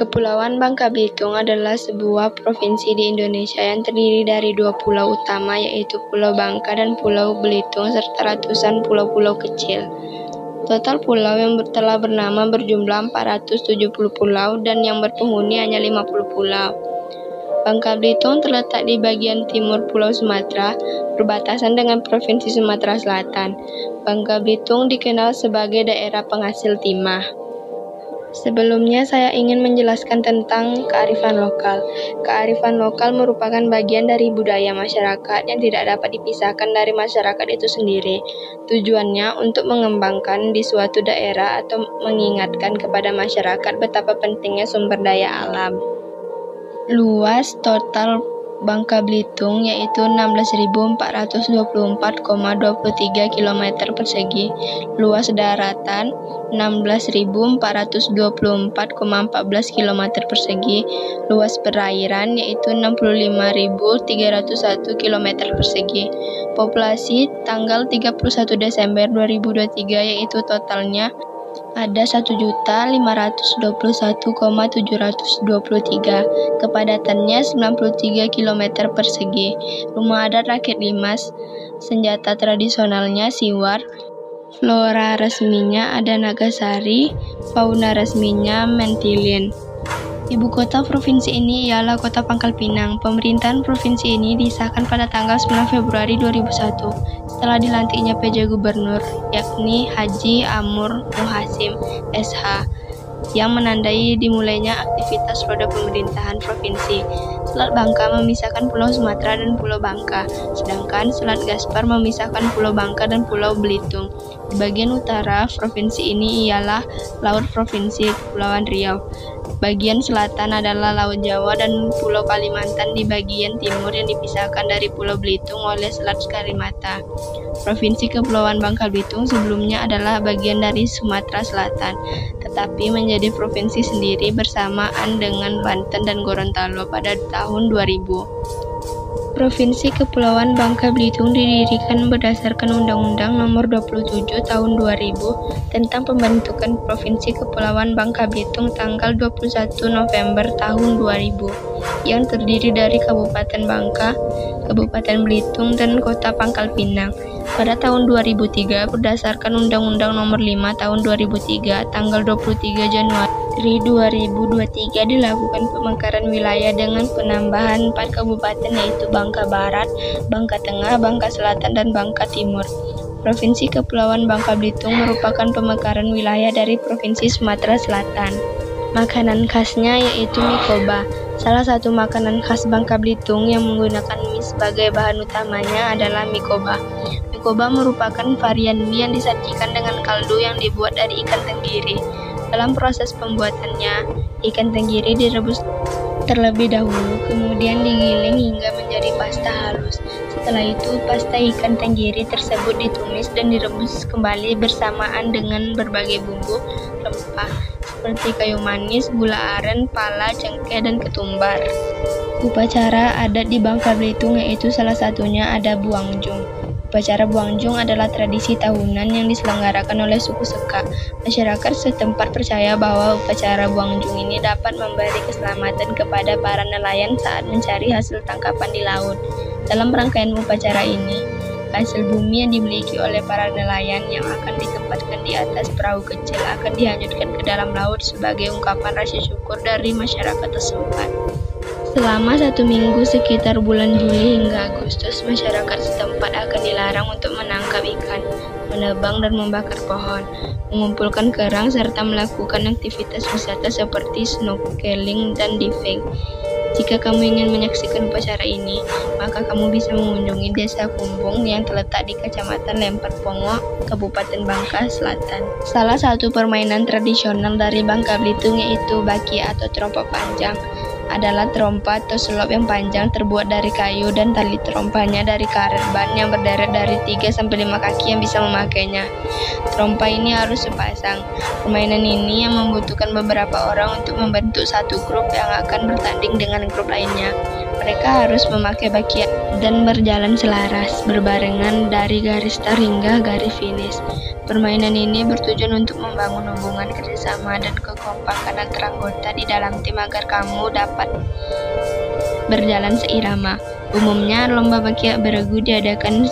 Kepulauan Bangka Belitung adalah sebuah provinsi di Indonesia yang terdiri dari dua pulau utama, yaitu Pulau Bangka dan Pulau Belitung, serta ratusan pulau-pulau kecil. Total pulau yang telah bernama berjumlah 470 pulau dan yang berpenghuni hanya 50 pulau. Bangka Belitung terletak di bagian timur Pulau Sumatera, berbatasan dengan Provinsi Sumatera Selatan. Bangka Belitung dikenal sebagai daerah penghasil timah. Sebelumnya saya ingin menjelaskan tentang kearifan lokal. Kearifan lokal merupakan bagian dari budaya masyarakat yang tidak dapat dipisahkan dari masyarakat itu sendiri. Tujuannya untuk mengembangkan di suatu daerah atau mengingatkan kepada masyarakat betapa pentingnya sumber daya alam. Luas total Bangka Belitung yaitu 16.424,23 km persegi, luas daratan 16.424,14 km persegi, luas perairan yaitu 65.301 km persegi. Populasi tanggal 31 Desember 2023 yaitu totalnya ada 1.521,723, kepadatannya 93 km persegi. Rumah adat rakyat Limas, senjata tradisionalnya siwar, flora resminya ada Nagasari, fauna resminya Mentilin. Ibu kota provinsi ini ialah Kota Pangkal Pinang. Pemerintahan provinsi ini disahkan pada tanggal 9 Februari 2001 setelah dilantiknya PJ Gubernur, yakni Haji Amur Muhasim, SH, yang menandai dimulainya aktivitas roda pemerintahan provinsi. Selat Bangka memisahkan Pulau Sumatera dan Pulau Bangka, sedangkan Selat Gaspar memisahkan Pulau Bangka dan Pulau Belitung. Di bagian utara provinsi ini ialah Laut Provinsi Kepulauan Riau. Bagian selatan adalah Laut Jawa dan Pulau Kalimantan di bagian timur yang dipisahkan dari Pulau Belitung oleh Selat Karimata. Provinsi Kepulauan Bangka Belitung sebelumnya adalah bagian dari Sumatera Selatan, tetapi menjadi provinsi sendiri bersamaan dengan Banten dan Gorontalo pada tahun 2000. Provinsi Kepulauan Bangka Belitung didirikan berdasarkan Undang-Undang Nomor 27 Tahun 2000 tentang pembentukan Provinsi Kepulauan Bangka Belitung tanggal 21 November tahun 2000 yang terdiri dari Kabupaten Bangka, Kabupaten Belitung, dan Kota Pangkal Pinang. Pada tahun 2003 berdasarkan Undang-Undang Nomor 5 Tahun 2003 tanggal 23 Januari 2023 dilakukan pemekaran wilayah dengan penambahan 4 kabupaten yaitu Bangka Barat, Bangka Tengah, Bangka Selatan, dan Bangka Timur. Provinsi Kepulauan Bangka Belitung merupakan pemekaran wilayah dari Provinsi Sumatera Selatan. Makanan khasnya yaitu mie koba. Salah satu makanan khas Bangka Belitung yang menggunakan mie sebagai bahan utamanya adalah mie koba. Mie koba merupakan varian mie yang disajikan dengan kaldu yang dibuat dari ikan tenggiri. Dalam proses pembuatannya, ikan tenggiri direbus terlebih dahulu, kemudian digiling hingga menjadi pasta halus. Setelah itu, pasta ikan tenggiri tersebut ditumis dan direbus kembali bersamaan dengan berbagai bumbu rempah seperti kayu manis, gula aren, pala, cengkeh, dan ketumbar. Upacara adat di Bangka Belitung yaitu salah satunya ada Buangjong. Upacara Buangjong adalah tradisi tahunan yang diselenggarakan oleh suku Seka. Masyarakat setempat percaya bahwa upacara Buangjong ini dapat memberi keselamatan kepada para nelayan saat mencari hasil tangkapan di laut. Dalam rangkaian upacara ini, hasil bumi yang dimiliki oleh para nelayan yang akan ditempatkan di atas perahu kecil akan dihanyutkan ke dalam laut sebagai ungkapan rasa syukur dari masyarakat setempat. Selama 1 minggu sekitar bulan Juli hingga Agustus, masyarakat setempat akan dilarang untuk menangkap ikan, menebang dan membakar pohon, mengumpulkan kerang, serta melakukan aktivitas wisata seperti snorkeling dan diving. Jika kamu ingin menyaksikan upacara ini, maka kamu bisa mengunjungi Desa Kumbung yang terletak di Kecamatan Lempar Pongo, Kabupaten Bangka Selatan. Salah satu permainan tradisional dari Bangka Belitung yaitu baki atau trompa panjang. Adalah trompa atau selop yang panjang terbuat dari kayu dan tali trompanya dari karet ban yang berderet dari 3-5 kaki yang bisa memakainya. Trompa ini harus sepadan pasang. Permainan ini yang membutuhkan beberapa orang untuk membentuk satu grup yang akan bertanding dengan grup lainnya. Mereka harus memakai bakiak dan berjalan selaras, berbarengan dari garis start hingga garis finish. Permainan ini bertujuan untuk membangun hubungan kerjasama dan kekompakan antar anggota di dalam tim agar kamu dapat berjalan seirama. Umumnya, lomba bakiak beregu diadakan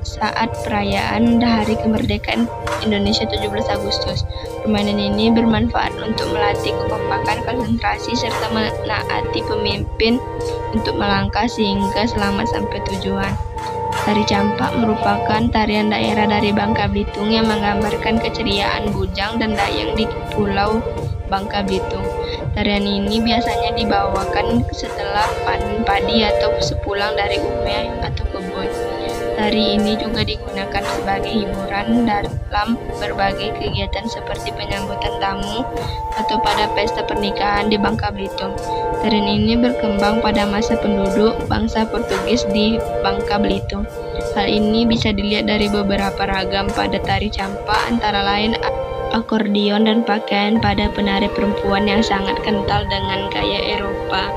saat perayaan Hari Kemerdekaan Indonesia 17 Agustus. Permainan ini bermanfaat untuk melatih kekompakan, konsentrasi, serta menaati pemimpin untuk melangkah sehingga selamat sampai tujuan. Tari Campak merupakan tarian daerah dari Bangka Belitung yang menggambarkan keceriaan bujang dan dayang di Pulau Bangka Belitung. Tarian ini biasanya dibawakan setelah panen padi atau sepulang dari umeh atau kebun. Tari ini juga digunakan sebagai hiburan dalam berbagai kegiatan seperti penyambutan tamu atau pada pesta pernikahan di Bangka Belitung. Tarian ini berkembang pada masa penduduk bangsa Portugis di Bangka Belitung. Hal ini bisa dilihat dari beberapa ragam pada tari campak, antara lain akordion dan pakaian pada penari perempuan yang sangat kental dengan gaya Eropa.